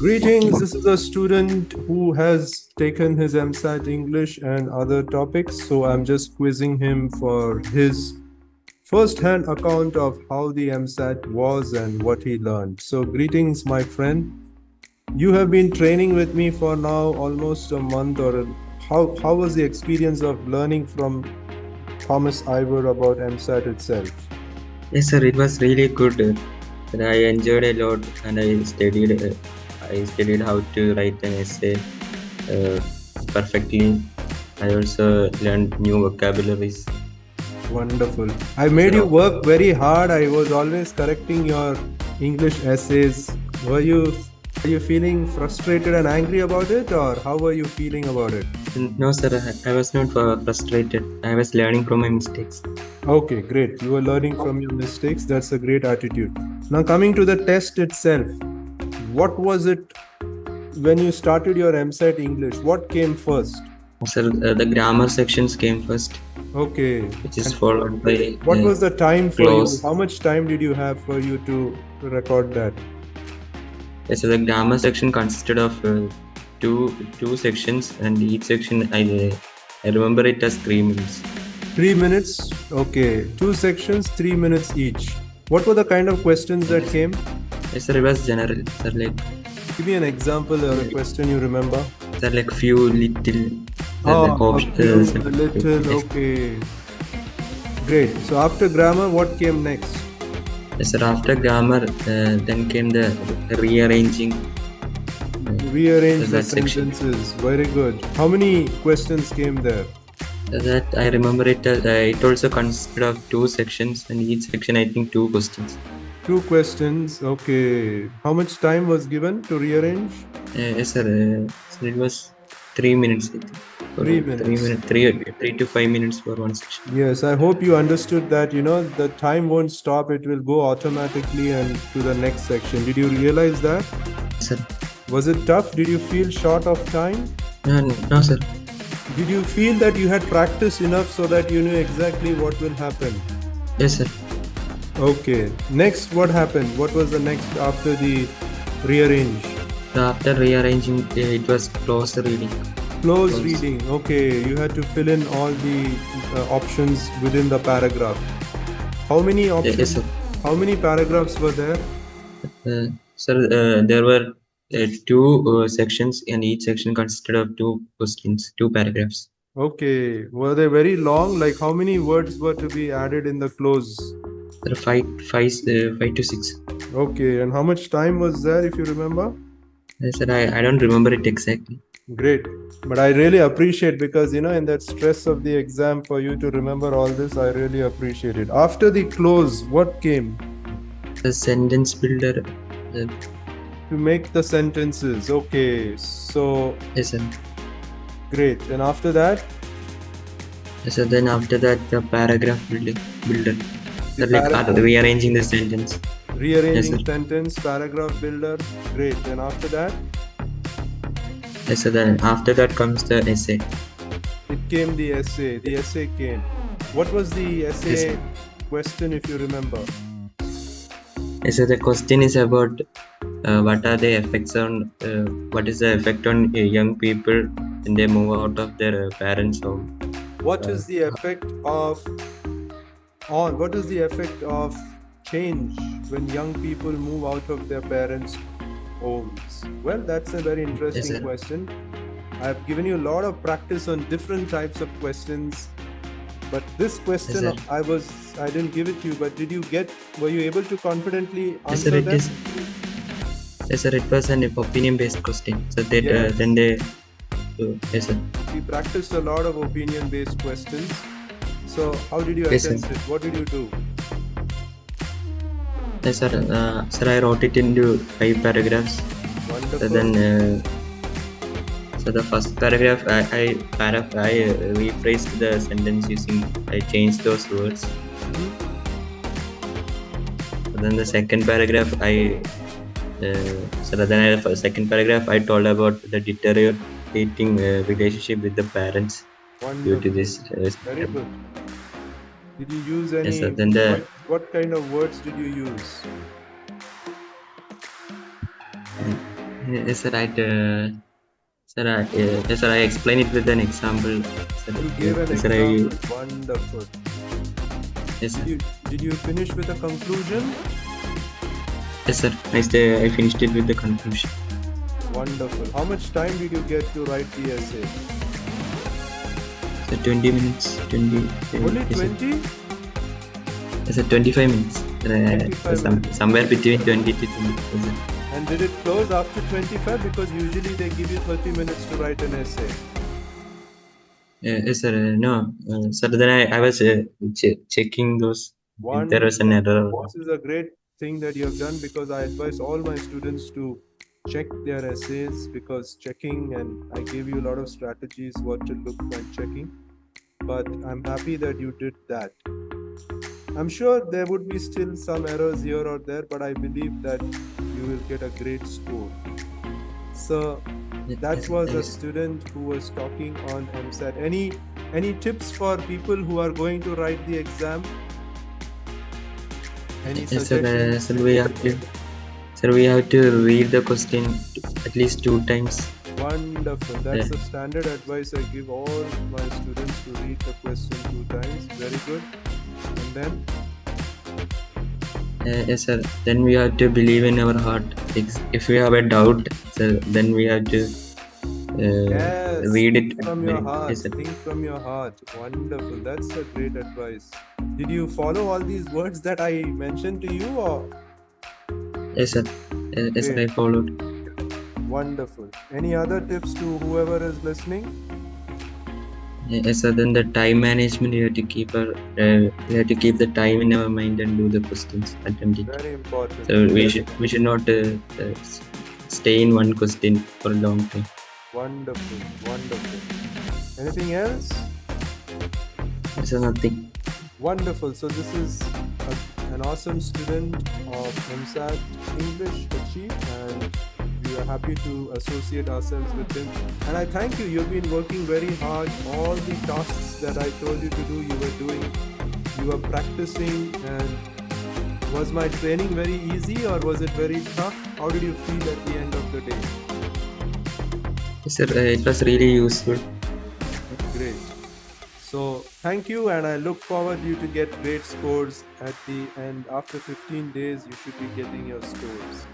Greetings, this is a student who has taken his EmSAT English and other topics. So I'm just quizzing him for his first-hand account of how the EmSAT was and what he learned. So greetings, my friend. You have been training with me for now almost a month how was the experience of learning from Thomas Ivor about EmSAT itself? Yes, sir. It was really good. And I enjoyed a lot, and I studied. I studied how to write an essay perfectly. I also learned new vocabularies. Wonderful. I made you So, work very hard. I was always correcting your English essays. Were you feeling frustrated and angry about it, or how were you feeling about it? no, sir. I was not frustrated. I was learning from my mistakes. Okay, great. You were learning from your mistakes. That's a great attitude. Now, coming to the test itself, what was it when you started your EmSAT English? What came first? Sir, the grammar sections came first, Okay. which is And followed by what was the time for you? clause. How much time did you have for you to record that? Yes, so the grammar section consisted of two sections, and each section I remember it as 3 minutes. 3 minutes. Okay. Two sections, 3 minutes each. What were the kind of questions that Yes, came? yes, sir. It was general. Sir, like Give me an example or a question you remember. there are like few little Ah, a few, options. a little. Yes, Okay. Great. So after grammar, what came next? yes, sir. After grammar, then came the rearranging Rearrange the that section. sentences. Very good. How many questions came there? That I remember it. It also consisted of two sections, and each section I think two questions. Two questions. Okay. How much time was given to rearrange? Yes, sir. So it was 3 minutes. I think. For 3 minutes. 3 minutes, 3 to 5 minutes for one section. Yes, I hope you understood that, the time won't stop. It will go automatically and to the next section. Did you realize that? Sir, Was it tough? Did you feel short of time? no, sir. Did you feel that you had practiced enough so that you knew exactly what will happen? Yes, sir. Okay. Next, what happened? What was the next after the rearrange? So after rearranging, it was close reading. Close Close. reading. Okay, you had to fill in all the options within the paragraph. How many Yes, options? sir. How many paragraphs were there? Sir, there were two sections, and each section consisted of two questions, two paragraphs. Okay, were they very long? Like how many words were to be added in the close? There are five to six. Okay, and how much time was there if you remember? Sir, I don't remember it exactly. Great. But I really appreciate because in that stress of the exam for you to remember all this, I really appreciate it. After the close, what came? The sentence builder. Uh, To make the sentences. Okay, so yes, sir. great. And after that, Yes, sir. Then after that, the paragraph builder. the Sir, like paragraph, rearranging the sentence. Yes, sir. rearranging sentence, paragraph builder. Great. And after that, Yes, sir. Then after that comes the essay. it came the essay. The essay came. What was the Yes, sir. essay question if you remember? Yes, sir. The question is about what are the effects on what is the effect on young people when they move out of their parents' home. What is the effect of what is the effect of change when young people move out of their parents' homes? Well, that's a very Yes, interesting sir. question. I've given you a lot of practice on different types of questions, but this Yes, question sir. I didn't give it to you, but were you able to confidently Yes, sir. answer It them? is. Yes, sir. It was an opinion-based question. So that Yes. then they. Yes, sir. We practiced a lot of opinion-based questions. So how did you Yes, sir. attempt it? What did you do? Yes, sir. Sir, I wrote it into 5 paragraphs. So Wonderful. then, so the first paragraph, I rephrased the sentence using. I changed those words. Mhm. So then the second paragraph, second paragraph, I told about the deteriorating relationship with the parents due to Wonderful. this. Very good. Did you use Yes, sir. any, Then the what kind of words did you use? Yes, sir. Yes, sir. I explain it with an example. Sir, You gave an yes, sir. example. Wonderful. Yes, sir. Did you finish with a conclusion? Yes, sir. I finished it with the conclusion. Wonderful. How much time did you get to write the essay? So 20 minutes. 20. Only Yes, sir. 20? Yes, sir. 25 minutes. 25 minutes. Somewhere between 20 to 20. Yes, sir. And did it close after 25? Because usually they give you 30 minutes to write an essay. Yes, sir. No, sir. Then I was checking those if there was an Wonderful. error. This is a great thing that you have done, because I advise all my students to check their essays, because checking, and I gave you a lot of strategies what to look when checking. But I'm happy that you did that. I'm sure there would be still some errors here or there, but I believe that you will get a great score. So that Yes, was a yes. student who was talking on EmSAT. Any tips for people who are going to write the exam? Any Yes, sir. suggestions? Sir, we have to read the question at least 2 times. Wonderful. Uh, That's the standard advice I give all my students, to read the question 2 times. Very good. And then? yes, sir. Then we have to believe in our heart. If we have a doubt, sir, then we have to Yes, read it. think from your heart. Yes, sir. Think from your heart. Wonderful. That's a great advice. Did you follow all these words that I mentioned to you, or? Yes, sir. Yes, sir. I Great. followed. Wonderful. Any other tips to whoever is listening? Yes, sir. Then the time management, you have to keep we have to keep the time in our mind and do the questions, attempt it. Very important. So we should not stay in one question for a long time. Wonderful. Wonderful. Anything else? Yes, sir. Nothing. Wonderful. So this is an awesome student of EmSAT English Achieve, and we are happy to associate ourselves with him. And I thank you. You've been working very hard. All the tasks that I told you to do, you were doing. You were practicing. And was my training very easy, or was it very tough? How did you feel at the end of the day? Yes, sir. It was really useful. Great. So thank you, and I look forward you to get great scores at the end. After 15 days, you should be getting your scores.